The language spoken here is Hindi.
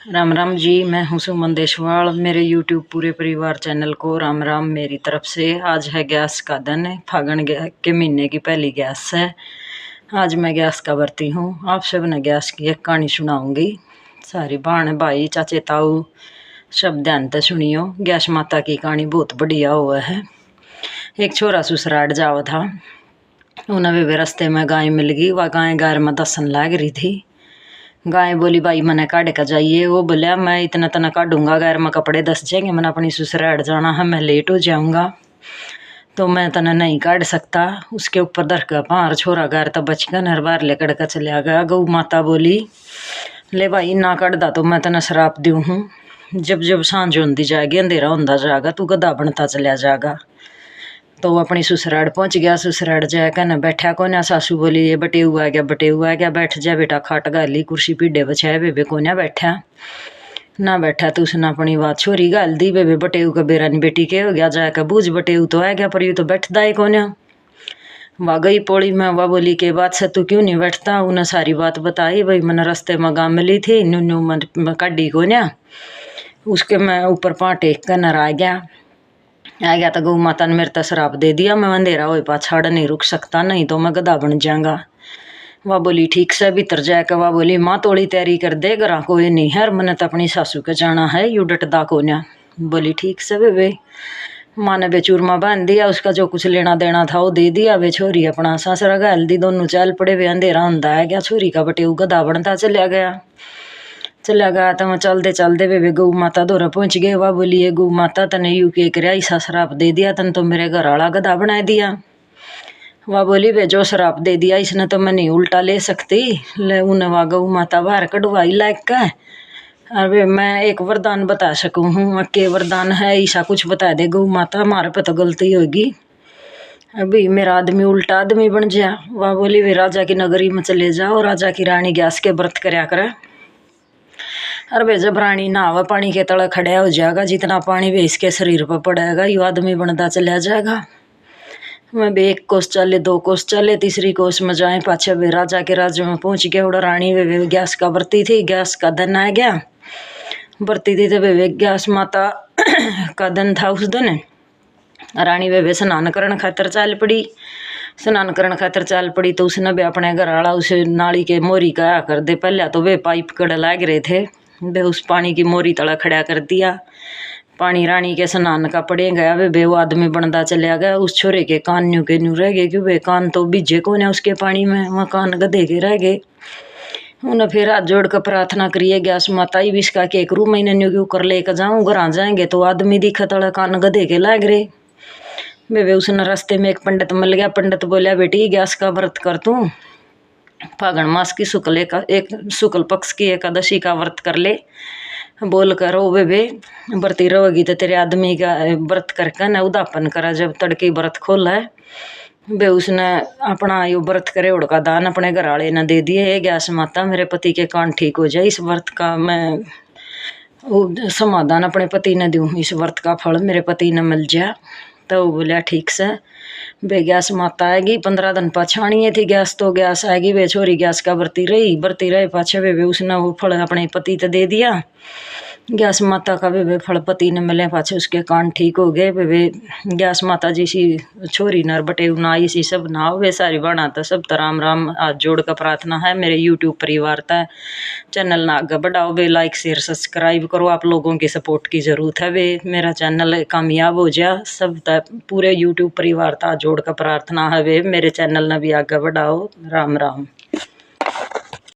राम राम जी। मैं हूं सुमन देशवाल। मेरे यूट्यूब पूरे परिवार चैनल को राम राम मेरी तरफ से। आज है गैस का दिन, फागण के महीने की पहली गैस है। आज मैं गैस का बरती हूँ। आप सब ने गैस की एक कहानी सुनाऊंगी। सारी बहन भाई चाचे ताऊ सब ध्यान से सुनियो। गैस माता की कहानी बहुत बढ़िया हुआ है। एक छोरा ससुराल जाओ था। उन्हें वे रास्ते में गाय मिल गई। वह गाय गार में दसन लाग रही थी। गाय बोली भाई मैंने काढ़ का जाइए। वो बोला मैं इतना तना काढ़ूंगा, गैर में कपड़े दस जाएंगे, मैंने अपनी ससुराल जाना है, मैं लेट हो जाऊंगा तो मैं तना नहीं काढ़ सकता। उसके ऊपर दर का पार छोरा गैर तब बच गया, नरबार लेकर का चलिया गया। गौ माता बोली ले भाई ना काढ़दा तो मैं तना श्राप दूँ हूँ। जब जब सांझ होती जाएगी, अंधेरा होता जाएगा, तू गधा बनता चलिया जाएगा। तो वो अपनी ससुराल पहुंच गया। ससुराल जाकर न बैठा को ना। सासू बोली ये बटे हुआ गया, बटे हुआ गया, बैठ जा बेटा। खाट गाली कुर्सी पीढ़े बछाए, बेबे को ना बैठा ना बैठा तो उसने अपनी बात छोरी गाल दी। बेबे बटेऊ का बेरा नी बेटी के हो गया, जाकर बूझ बटेऊ तो आ गया, पर यू तो बैठता ही कोन्या। वह गई पोड़ी में। वह बोली के बात से तू क्यों नहीं बैठता। उन्हें सारी बात बताई। भाई मैंने रास्ते में गाँव मिली थी, न्यू में काढ़ी को ना, उसके मैं ऊपर पाँव टेक कर नर आ गया तो गौ माता ने मेरे तो श्राप दे दिया। मैं अंधेरा हो पाछाड़ नहीं रुक सकता, नहीं तो मैं गधा बन जाऊंगा। वह बोली ठीक से भीतर जाकर वह बोली माँ तोड़ी तैयारी कर दे, गरा कोई नहीं है, मैंने तो अपनी सासू के जाना है, यू डटदा को ना। बोली ठीक से बेबे। माँ ने बेचूरमा बांध दिया, उसका जो कुछ लेना देना था वो दे दिया। वे छोरी अपना सासरा गाल दी, दोनों चल पड़े। वे अंधेरा होंदा है गया, छोरी का बटे गधा बनता चलिया गया। तो मैं चलते वे गौ माता दौरा पहुंच गए। वह बोली ये गौ माता तने यू के कर ऐसा श्राप दे दिया, तन तो मेरे घर वाला गधा बना दिया। वह बोली वे जो श्राप दे दिया इसने तो मैं नहीं उल्टा ले सकती। ले उन्हें वह गौ माता बाहर कढ़वाई लायक का। अरे मैं एक वरदान बता सकूँ हूँ, के वरदान है ऐसा कुछ बता दे गौ माता, हमारे पे तो गलती होगी। अभी मेरा आदमी उल्टा आदमी बन जा। वह बोली वे राजा की नगरी में चले जाओ, राजा की रानी गैस के व्रत करया करे। अरे जब रानी नहावा पानी के तले खड़ा हो जाएगा, जितना पानी वे इसके शरीर पर पड़ेगा यू आदमी बनता चला जाएगा। मैं भी 1 कोस चले, 2 कोस चले, तीसरी कोस में जाए पाछे वे राजा के राज्य में पहुंच गया। उड़ा रानी वे गैस का बरती थी, गैस का दिन आ गया। बरती थी तो वे गैस माता का दिन था उस दिन। रानी वे स्नान करने खातर चाल पड़ी। स्नान करने खातर चाल पड़ी तो उसने भी अपने घर वाला उसे नाली के मोरी का कर दे। पहले तो वे पाइप कड़ लाग रहे थे, वे उस पानी की मोरी तला खड़ा कर दिया। पानी रानी के स्नान का पड़े गया। वे वो आदमी बनता चलिया गया। उस छोरे के कान न्यू के न्यू रह गए, क्यों वे कान तो बीजे को ना उसके पानी में, वहाँ कान गधे के रह गए। उन्हें फिर हाथ जोड़ कर प्रार्थना करिए गैस माता ही विस्का के 1 रूम महीने न्यू क्यों कर लेकर जाऊँ, घर आ जाएंगे तो आदमी दिखत वाला कान गधे के लाग रहे। वे उसने रास्ते में एक पंडित मिल गया। पंडित बोलिया बेटी गैस का व्रत कर तू, फागण मास की शुक्ल पक्ष की एकादशी का व्रत कर ले। बोल कर ओ वे व्रती रहोगी तो तेरे आदमी का व्रत करके न उदापन करा। जब तड़के व्रत खोला है वे उसने अपना यो व्रत करे उड़ का दान अपने घर वाले ने दे दिए। हे गैस माता मेरे पति के कान ठीक हो जाए, इस व्रत का मैं समाधान अपने पति ने दूँ, इस व्रत का फल मेरे पति ने मिल जाए। तो बोलिया ठीक से। वे गैस माता आएगी 15 दिन पछाणी थी गैस, तो गैस आएगी। वे छोरी गैस का बरती रहे पाछे वे उसने वो फल अपने पति तो दे दिया। गैस माता का वे फल पति ने मिले, पाछे उसके कान ठीक हो गए। वे गैस माता जी सी छोरी नर बटे ना इसी सब ना हो। वे सारी बना तो सब तो राम राम हाथ जोड़ कर प्रार्थना है मेरे यूट्यूब परिवार था। चैनल ना आगे बढ़ाओ, वे लाइक शेयर सब्सक्राइब करो। आप लोगों की सपोर्ट की ज़रूरत है। वे मेरा चैनल कामयाब हो जाए, सब पूरे यूट्यूब परिवार था जोड़ कर प्रार्थना है। वे मेरे चैनल ने भी आगे बढ़ाओ। राम राम।